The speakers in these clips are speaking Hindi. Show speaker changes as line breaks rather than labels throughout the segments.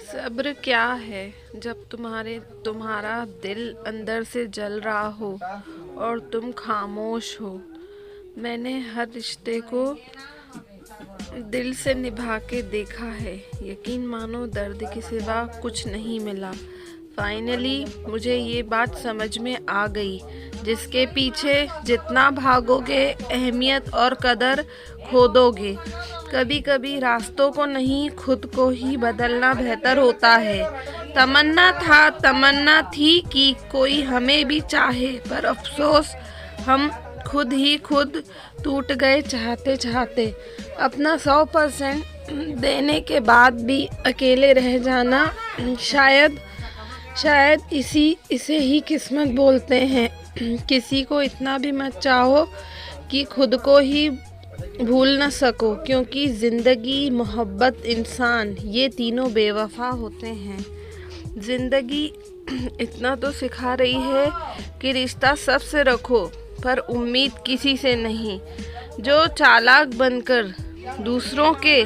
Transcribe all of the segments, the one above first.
सब्र क्या है जब तुम्हारा दिल अंदर से जल रहा हो और तुम खामोश हो। मैंने हर रिश्ते को दिल से निभा के देखा है। यकीन मानो दर्द के सिवा कुछ नहीं मिला। फाइनली मुझे ये बात समझ में आ गई, जिसके पीछे जितना भागोगे अहमियत और कदर खो दोगे। कभी कभी रास्तों को नहीं, खुद को ही बदलना बेहतर होता है। तमन्ना थी कि कोई हमें भी चाहे, पर अफसोस हम खुद टूट गए चाहते चाहते। अपना 100% देने के बाद भी अकेले रह जाना, शायद इसे ही किस्मत बोलते हैं। किसी को इतना भी मत चाहो कि खुद को ही भूल न सको, क्योंकि ज़िंदगी, मोहब्बत, इंसान, ये तीनों बेवफा होते हैं। ज़िंदगी इतना तो सिखा रही है कि रिश्ता सबसे रखो, पर उम्मीद किसी से नहीं। जो चालाक बनकर दूसरों के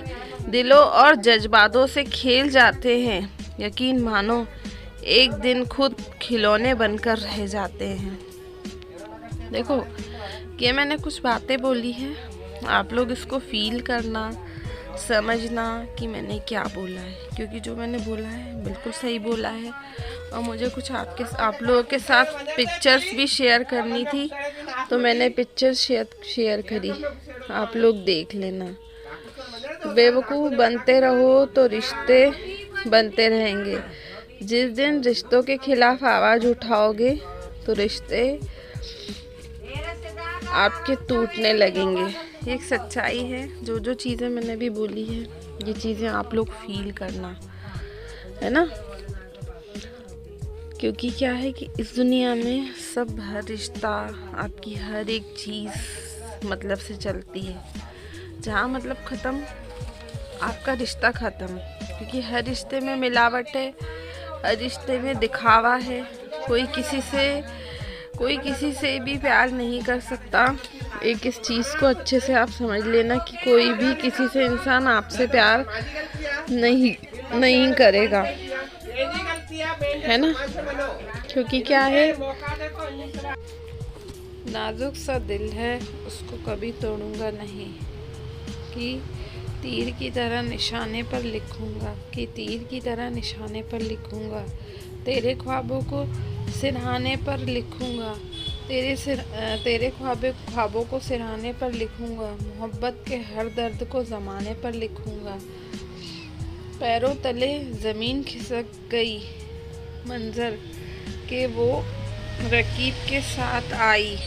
दिलों और जज्बातों से खेल जाते हैं, यकीन मानो एक दिन खुद खिलौने बनकर रह जाते हैं। देखो, ये मैंने कुछ बातें बोली हैं, आप लोग इसको फील करना, समझना कि मैंने क्या बोला है, क्योंकि जो मैंने बोला है बिल्कुल सही बोला है। और मुझे कुछ आप लोगों के साथ पिक्चर्स भी शेयर करनी थी, तो मैंने पिक्चर्स शेयर करी, आप लोग देख लेना। बेवकूफ़ बनते रहो तो रिश्ते बनते रहेंगे। जिस दिन रिश्तों के खिलाफ आवाज़ उठाओगे तो रिश्ते आपके टूटने लगेंगे। एक सच्चाई है। जो चीज़ें मैंने भी बोली है, ये चीज़ें आप लोग फील करना, है ना। क्योंकि क्या है कि इस दुनिया में सब, हर रिश्ता, आपकी हर एक चीज़ मतलब से चलती है। जहाँ मतलब ख़त्म, आपका रिश्ता ख़त्म। क्योंकि हर रिश्ते में मिलावट है, हर रिश्ते में दिखावा है। कोई किसी से भी प्यार नहीं कर सकता। एक इस चीज़ को अच्छे से आप समझ लेना कि कोई भी किसी से इंसान आपसे प्यार नहीं करेगा, है ना। क्योंकि क्या है, नाजुक सा दिल है, उसको कभी तोड़ूंगा नहीं। कि तीर की तरह निशाने पर लिखूंगा, तेरे ख्वाबों को सिरहाने पर लिखूंगा, तेरे ख्वाबों को सिरहाने पर लिखूंगा। मोहब्बत के हर दर्द को ज़माने पर लिखूंगा। पैरों तले ज़मीन खिसक गई, मंजर के वो रकीब के साथ आई।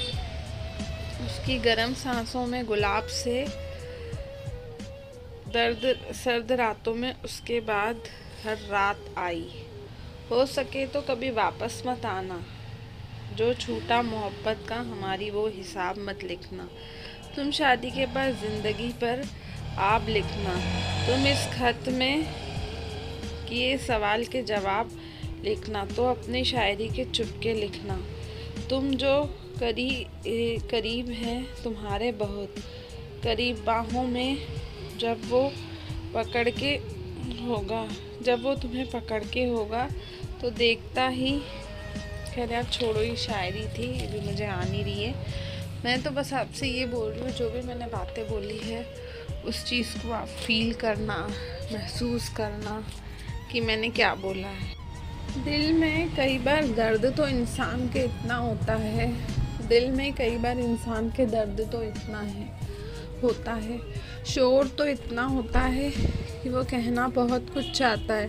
उसकी गर्म सांसों में गुलाब से सर्द रातों में उसके बाद हर रात आई। हो सके तो कभी वापस मत आना। जो छूटा मोहब्बत का हमारी वो हिसाब मत लिखना। तुम शादी के बाद ज़िंदगी पर आप लिखना। तुम इस खत में किए सवाल के जवाब लिखना, तो अपनी शायरी के चुपके लिखना। तुम जो करीब हैं तुम्हारे, बहुत करीब बाहों में, जब वो तुम्हें पकड़ के होगा तो देखता ही। खैर यार छोड़ो, ये शायरी थी, ये भी मुझे आ नहीं रही है। मैं तो बस आपसे ये बोल रही हूँ, जो भी मैंने बातें बोली है उस चीज़ को आप फील करना, महसूस करना कि मैंने क्या बोला है। दिल में कई बार दर्द तो इंसान के इतना होता है, होता है, शोर तो इतना होता है कि वो कहना बहुत कुछ चाहता है,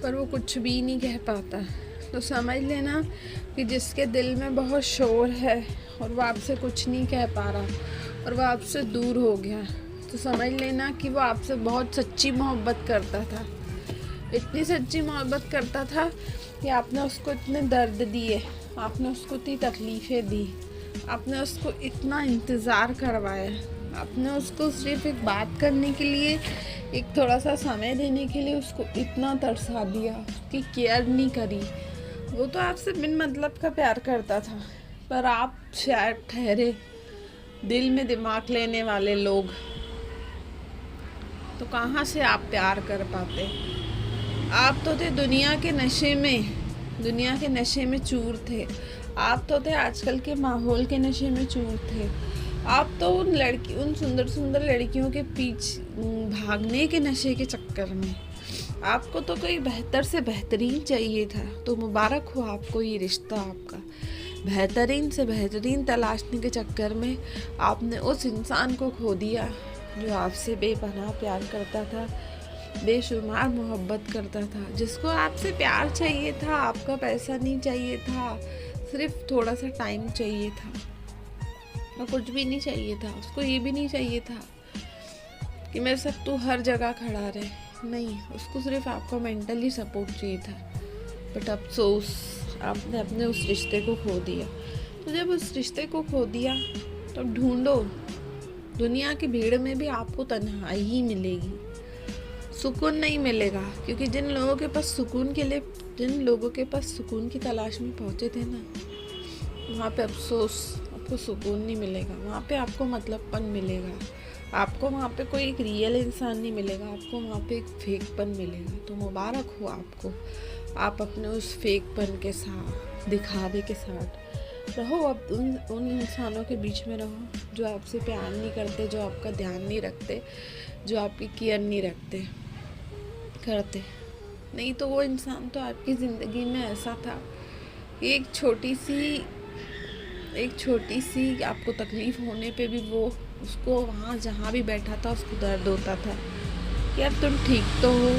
पर वो कुछ भी नहीं कह पाता। तो समझ लेना कि जिसके दिल में बहुत शोर है और वो आपसे कुछ नहीं कह पा रहा और वो आपसे दूर हो गया, तो समझ लेना कि वो आपसे बहुत सच्ची मोहब्बत करता था। इतनी सच्ची मोहब्बत करता था कि आपने उसको इतने दर्द दिए, आपने उसको इतनी तकलीफ़ें दी, आपने उसको इतना इंतज़ार करवाया, आपने उसको सिर्फ एक बात करने के लिए, एक थोड़ा सा समय देने के लिए उसको इतना तरसा दिया, उसकी केयर नहीं करी। वो तो आपसे बिन मतलब का प्यार करता था, पर आप शायद ठहरे दिल में दिमाग लेने वाले लोग, तो कहाँ से आप प्यार कर पाते। आप तो थे दुनिया के नशे में चूर थे। आप तो थे आजकल के माहौल के नशे में चूर थे। आप तो उन सुंदर सुंदर लड़कियों के पीछे भागने के नशे के चक्कर में। आपको तो कोई बेहतर से बेहतरीन चाहिए था, तो मुबारक हो आपको ये रिश्ता। आपका बेहतरीन से बेहतरीन तलाशने के चक्कर में आपने उस इंसान को खो दिया जो आपसे बेपनाह प्यार करता था, बेशुमार मोहब्बत करता था, जिसको आपसे प्यार चाहिए था, आपका पैसा नहीं चाहिए था, सिर्फ थोड़ा सा टाइम चाहिए था और कुछ भी नहीं चाहिए था। उसको ये भी नहीं चाहिए था कि मेरे साथ तू हर जगह खड़ा रहे, नहीं, उसको सिर्फ आपका मेंटली सपोर्ट चाहिए था। बट अफसोस, आपने अपने उस रिश्ते को खो दिया। तो जब उस रिश्ते को खो दिया तो ढूंढो, दुनिया की भीड़ में भी आपको तन्हाई ही मिलेगी, सुकून नहीं मिलेगा। क्योंकि जिन लोगों के पास सुकून की तलाश में पहुंचे थे ना, वहाँ पे अफसोस, आपको सुकून नहीं मिलेगा। वहाँ पे आपको मतलबपन मिलेगा। आपको वहाँ पे कोई एक रियल इंसान नहीं मिलेगा, आपको वहाँ पे एक फेकपन मिलेगा। तो मुबारक हो आपको, आप अपने उस फेकपन के साथ, दिखावे के साथ रहो। अब उन इंसानों के बीच में रहो जो आपसे प्यार नहीं करते, जो आपका ध्यान नहीं रखते, जो आपकी केयर नहीं करते। नहीं तो वो इंसान तो आपकी ज़िंदगी में ऐसा था कि एक छोटी सी आपको तकलीफ़ होने पे भी वो उसको वहाँ जहाँ भी बैठा था उसको दर्द होता था कि यार तुम ठीक तो हो,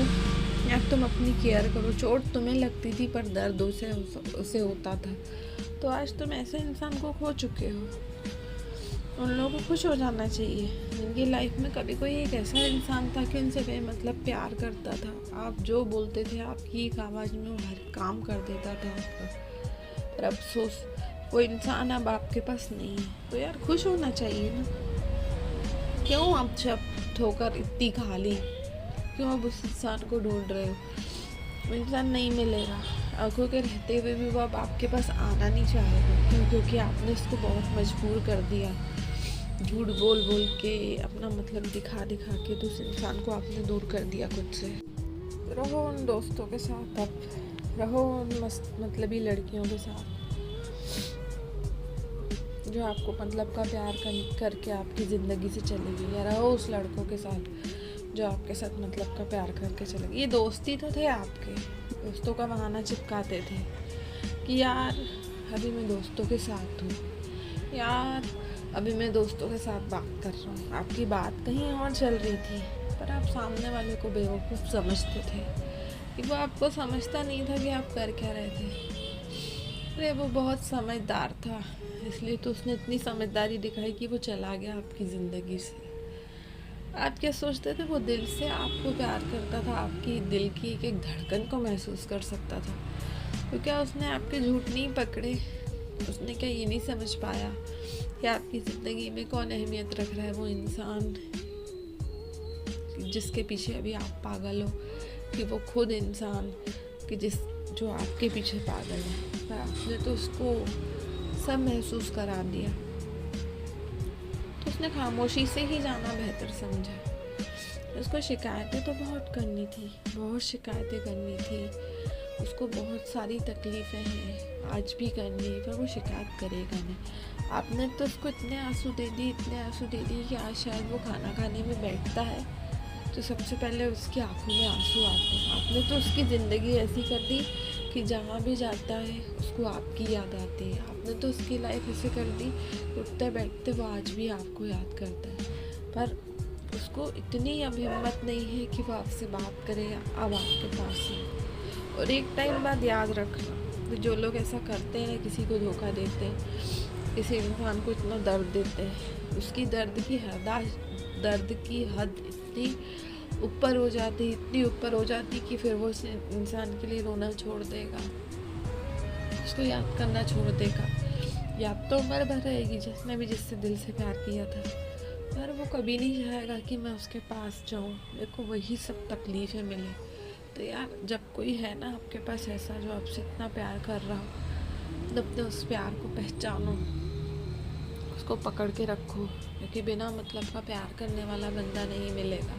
यार तुम अपनी केयर करो। चोट तुम्हें लगती थी पर दर्द उसे होता था। तो आज तुम ऐसे इंसान को खो चुके हो। उन लोगों को खुश हो जाना चाहिए। जिनकी लाइफ में कभी कोई एक ऐसा इंसान था कि उनसे बेमतलब प्यार करता था, आप जो बोलते थे आपकी एक आवाज़ में वो हर काम कर देता था आपका। पर अफसोस, वो इंसान अब आपके पास नहीं है। तो यार खुश होना चाहिए ना। क्यों आप जब ठोकर इतनी खाली, क्यों आप उस इंसान को ढूंढ रहे हो? वो इंसान नहीं मिलेगा। आंखों के रहते हुए भी वो अब आपके पास आना नहीं चाहेगा। क्यों? क्योंकि आपने उसको बहुत मजबूर कर दिया। झूठ बोल के, अपना मतलब दिखा के तो उस इंसान को आपने दूर कर दिया खुद से। रहो उन दोस्तों के साथ, अब रहो उन मतलबी लड़कियों के साथ जो आपको मतलब का प्यार करके आपकी ज़िंदगी से चली गई, या रहो उस लड़कों के साथ जो आपके साथ मतलब का प्यार करके चले गए। ये दोस्ती तो थे आपके, दोस्तों का बहाना चिपकाते थे कि यार अभी मैं दोस्तों के साथ हूँ, यार अभी मैं दोस्तों के साथ बात कर रहा हूँ। आपकी बात कहीं और चल रही थी, पर आप सामने वाले को बेवकूफ़ समझते थे कि वो आपको समझता नहीं था कि आप कर क्या रहे थे। अरे वो बहुत समझदार था, इसलिए तो उसने इतनी समझदारी दिखाई कि वो चला गया आपकी ज़िंदगी से। आप क्या सोचते थे? वो दिल से आपको प्यार करता था, आपकी दिल की एक एक धड़कन को महसूस कर सकता था। तो क्या उसने आपके झूठ नहीं पकड़े? उसने क्या ये नहीं समझ पाया कि आपकी ज़िंदगी में कौन अहमियत रख रहा है? वो इंसान जिसके पीछे अभी आप पागल हो, कि वो खुद इंसान कि जो आपके पीछे पागल है। पर आपने तो उसको सब महसूस करा दिया। तो उसने खामोशी से ही जाना बेहतर समझा। उसको शिकायतें तो बहुत करनी थी, बहुत शिकायतें करनी थी, उसको बहुत सारी तकलीफ़ें हैं, आज भी करनी है, पर वो शिकायत करेगा नहीं। आपने तो उसको इतने आंसू दे दिए कि आज शायद वो खाना खाने में बैठता है तो सबसे पहले उसकी आंखों में आंसू आते हैं। आपने तो उसकी ज़िंदगी ऐसी कर दी कि जहाँ भी जाता है उसको आपकी याद आती है। आपने तो उसकी लाइफ ऐसे कर दी, उठते बैठते वो आज भी आपको याद करता है। पर उसको इतनी अब हिम्मत नहीं है कि वो आपसे बात करे, अब आपके पास है। और एक टाइम बाद याद रखना, जो लोग ऐसा करते हैं, किसी को धोखा देते हैं, किसी इंसान को इतना दर्द देते हैं, उसकी दर्द की हद इतनी ऊपर हो जाती कि फिर वो उस इंसान के लिए रोना छोड़ देगा, उसको याद करना छोड़ देगा। याद तो उम्र भर रहेगी जिसने भी जिससे दिल से प्यार किया था, पर वो कभी नहीं चाहेगा कि मैं उसके पास जाऊँ, मेरे को वही सब तकलीफ़ें मिले। तो यार जब कोई है ना आपके पास ऐसा जो आपसे इतना प्यार कर रहा हो, तो अपने उस प्यार को पहचानो, उसको पकड़ के रखो। क्योंकि बिना मतलब का प्यार करने वाला बंदा नहीं मिलेगा।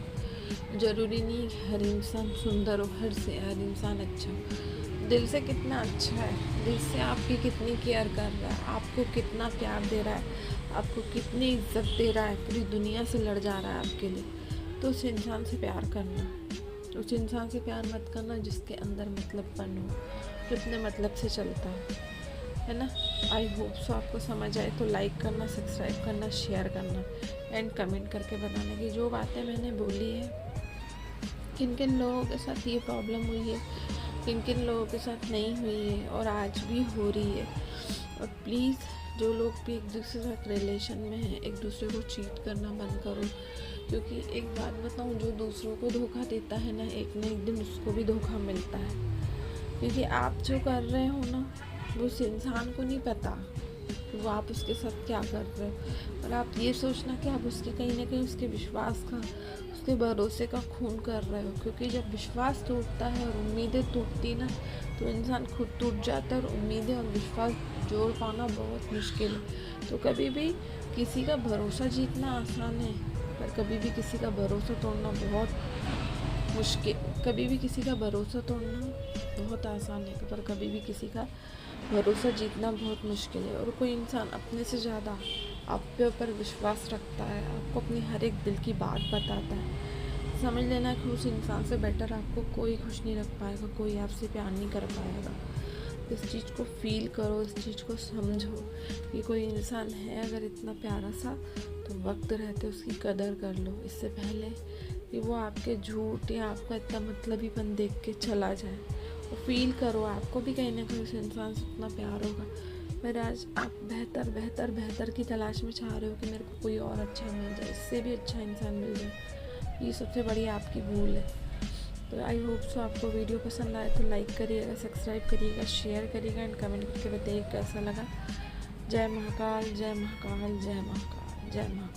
ज़रूरी नहीं हर इंसान सुंदर हो, हर इंसान अच्छा हो। दिल से कितना अच्छा है, दिल से आपकी कितनी केयर कर रहा है, आपको कितना प्यार दे रहा है, आपको कितनी इज्जत दे रहा है, पूरी दुनिया से लड़ जा रहा है आपके लिए, तो उस इंसान से प्यार करना। उस इंसान से प्यार मत करना जिसके अंदर मतलबपन हो, जो अपने मतलब से चलता है ना। आई होप सो आपको समझ आए, तो लाइक करना, सब्सक्राइब करना, शेयर करना एंड कमेंट करके बताना कि जो बातें मैंने बोली है, किन किन लोगों के साथ ये प्रॉब्लम हुई है, किन किन लोगों के साथ नहीं हुई है और आज भी हो रही है। और प्लीज़ जो लोग भी एक दूसरे के साथ रिलेशन में हैं, एक दूसरे को चीट करना बंद करो, क्योंकि एक बात बताऊं, जो दूसरों को धोखा देता है ना, एक न एक दिन उसको भी धोखा मिलता है। क्योंकि आप जो कर रहे हो ना, वो उस इंसान को नहीं पता कि वो आप उसके साथ क्या कर रहे हो, और आप ये सोचना कि आप उसके कहीं ना कहीं उसके विश्वास का, उसके भरोसे का खून कर रहे हो। क्योंकि जब विश्वास टूटता है और उम्मीदें टूटती ना, तो इंसान खुद टूट जाता है, और उम्मीदें और विश्वास जोड़ पाना बहुत मुश्किल है। तो कभी भी किसी का भरोसा जीतना आसान है, पर कभी भी किसी का भरोसा तोड़ना बहुत मुश्किल। कभी भी किसी का भरोसा तोड़ना बहुत आसान है, पर कभी भी किसी का भरोसा जीतना बहुत मुश्किल है। और कोई इंसान अपने से ज़्यादा आप पे ऊपर विश्वास रखता है, आपको अपनी हर एक दिल की बात बताता है, समझ लेना कि उस इंसान से बेटर आपको कोई खुश नहीं रख पाएगा, कोई आपसे प्यार नहीं कर पाएगा। इस चीज़ को फील करो, इस चीज़ को समझो कि कोई इंसान है अगर इतना प्यारा सा, तो वक्त रहते उसकी कदर कर लो, इससे पहले कि वो आपके झूठ या आपका इतना मतलबीपन देख के चला जाए। और फील करो, आपको भी कहीं ना कहीं उस इंसान से इतना प्यार होगा। पर आज आप बेहतर बेहतर बेहतर की तलाश में चाह रहे हो कि मेरे को कोई और अच्छा मिल जाए, इससे भी अच्छा इंसान मिल जाए, ये सबसे बड़ी आपकी भूल है। तो आई होप सो आपको वीडियो पसंद आए तो लाइक करिएगा, सब्सक्राइब करिएगा, शेयर करिएगा एंड कमेंट करके बताइए कैसा लगा। जय महाकाल, जय महाकाल, जय महाकाल, जय महाकाल।